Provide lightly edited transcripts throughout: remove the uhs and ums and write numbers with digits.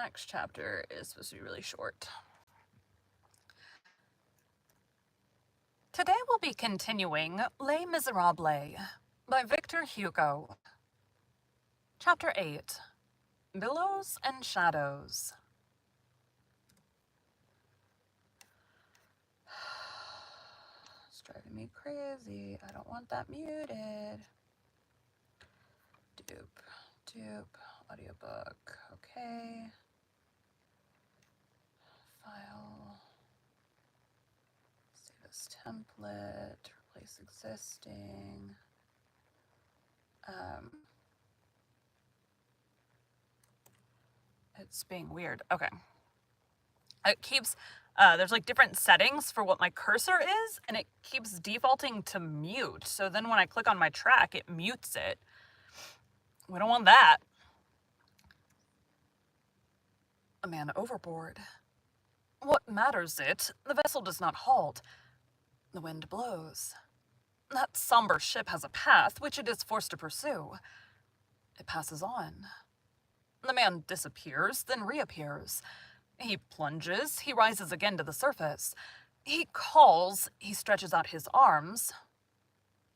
next chapter is supposed to be really short. Today we'll be continuing Les Miserables by Victor Hugo. Chapter 8, Billows and Shadows. It's driving me crazy. I don't want that muted. Dupe, audiobook, okay. File, save as template, replace existing. It's being weird. Okay. It keeps, there's like different settings for what my cursor is, and it keeps defaulting to mute. So then when I click on my track, it mutes it. We don't want that. A man overboard. What matters it? The vessel does not halt. The wind blows. That somber ship has a path which it is forced to pursue. It passes on. The man disappears, then reappears. He plunges, he rises again to the surface. He calls, he stretches out his arms.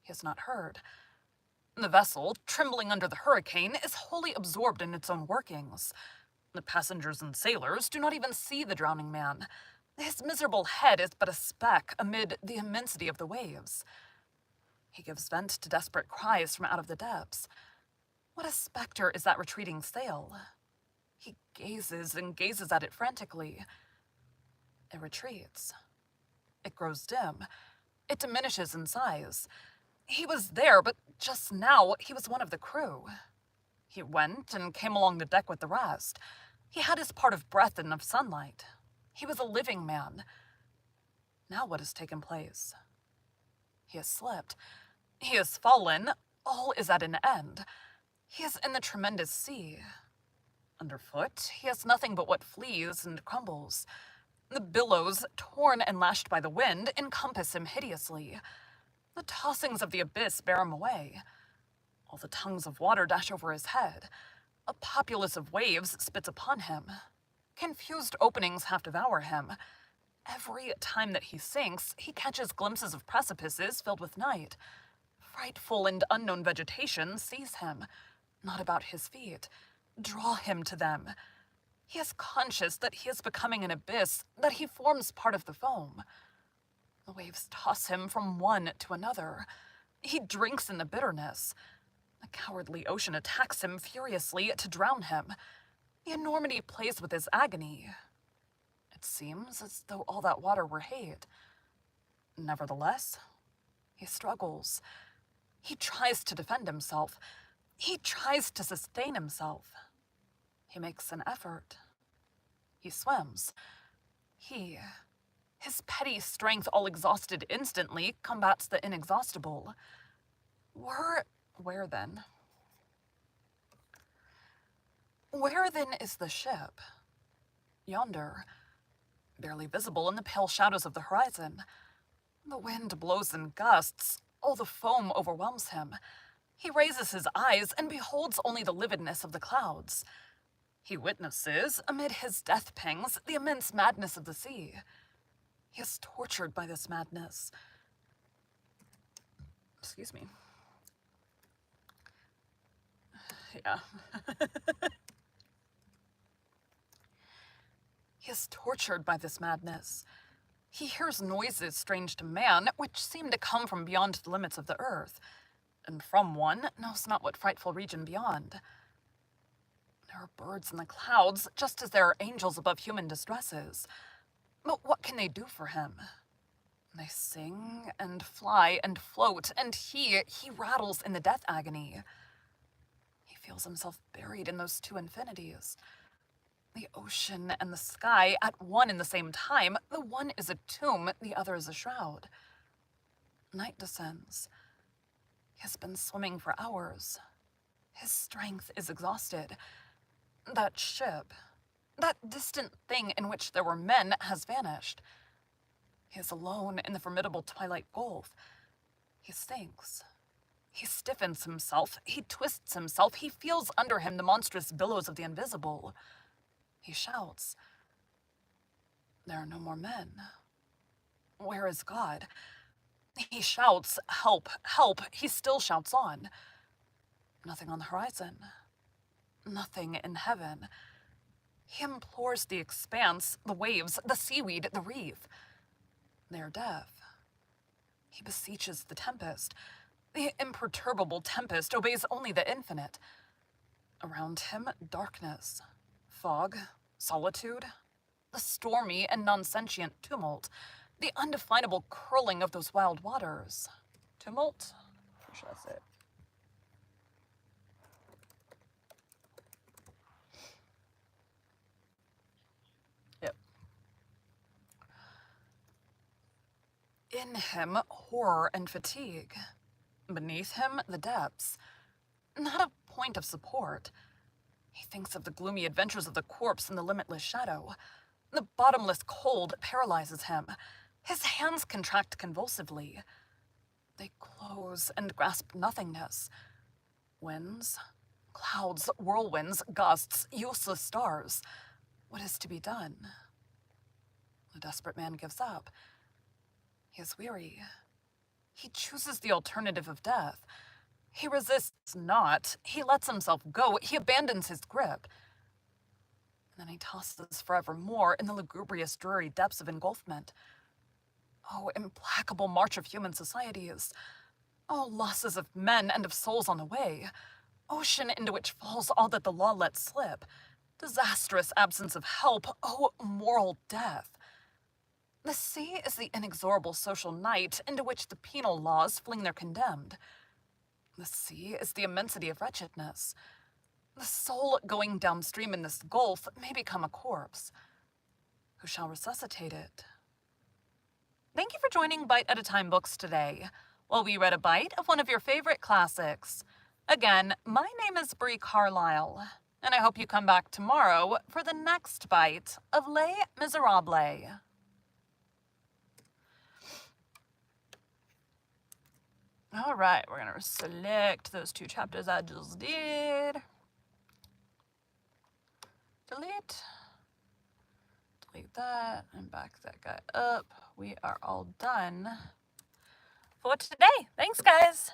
He is not heard. The vessel, trembling under the hurricane, is wholly absorbed in its own workings. The passengers and sailors do not even see the drowning man. His miserable head is but a speck amid the immensity of the waves. He gives vent to desperate cries from out of the depths. What a specter is that retreating sail! He gazes and gazes at it frantically. It retreats. It grows dim. It diminishes in size. He was there, but just now he was one of the crew. He went and came along the deck with the rest. He had his part of breath and of sunlight. He was a living man. Now what has taken place? He has slipped. He has fallen. All is at an end. He is in the tremendous sea. Underfoot, he has nothing but what flees and crumbles. The billows, torn and lashed by the wind, encompass him hideously. The tossings of the abyss bear him away. All the tongues of water dash over his head. A populace of waves spits upon him. Confused openings half devour him. Every time that he sinks, he catches glimpses of precipices filled with night. Frightful and unknown vegetation seize him, not about his feet, draw him to them. He is conscious that he is becoming an abyss, that he forms part of the foam. The waves toss him from one to another. He drinks in the bitterness. The cowardly ocean attacks him furiously to drown him. The enormity plays with his agony. It seems as though all that water were hate. Nevertheless, he struggles. He tries to defend himself. He tries to sustain himself. He makes an effort. He swims. His petty strength all exhausted instantly, combats the inexhaustible. Where then? Where then is the ship? Yonder, barely visible in the pale shadows of the horizon. The wind blows in gusts. All the foam overwhelms him. He raises his eyes and beholds only the lividness of the clouds. He witnesses, amid his death pangs, the immense madness of the sea. He is tortured by this madness. Excuse me. Yeah. He is tortured by this madness. He hears noises strange to man, which seem to come from beyond the limits of the earth, and from one knows not what frightful region beyond. There are birds in the clouds, just as there are angels above human distresses. But what can they do for him? They sing and fly and float, and he rattles in the death agony. He feels himself buried in those two infinities. The ocean and the sky at one and the same time. The one is a tomb, the other is a shroud. Night descends. He has been swimming for hours. His strength is exhausted. That ship, that distant thing in which there were men, has vanished. He is alone in the formidable twilight gulf. He sinks. He stiffens himself. He twists himself. He feels under him the monstrous billows of the invisible. He shouts. There are no more men. Where is God? He shouts, help, help. He still shouts on. Nothing on the horizon. Nothing in heaven. He implores the expanse, the waves, the seaweed, the reef. They are deaf. He beseeches the tempest. The imperturbable tempest obeys only the infinite. Around him, darkness, fog, solitude, the stormy and non-sentient tumult, the undefinable curling of those wild waters. Tumult? Where should I say it? Yep. In him, horror and fatigue. Beneath him, the depths. Not a point of support. He thinks of the gloomy adventures of the corpse in the limitless shadow. The bottomless cold paralyzes him. His hands contract convulsively. They close and grasp nothingness. Winds, clouds, whirlwinds, gusts, useless stars. What is to be done? The desperate man gives up. He is weary. He chooses the alternative of death. He resists not. He lets himself go. He abandons his grip. And then he tosses forevermore in the lugubrious, dreary depths of engulfment. Oh, implacable march of human societies. Oh, losses of men and of souls on the way. Ocean into which falls all that the law lets slip. Disastrous absence of help. Oh, moral death. The sea is the inexorable social night into which the penal laws fling their condemned. The sea is the immensity of wretchedness. The soul going downstream in this gulf may become a corpse. Who shall resuscitate it? Thank you for joining Bite at a Time Books today, while we read a bite of one of your favorite classics. Again, my name is Bree Carlile, and I hope you come back tomorrow for the next bite of Les Miserables. All right, we're gonna select those 2 chapters I just did. Delete that, and back that guy up. We are all done for today. Thanks, guys.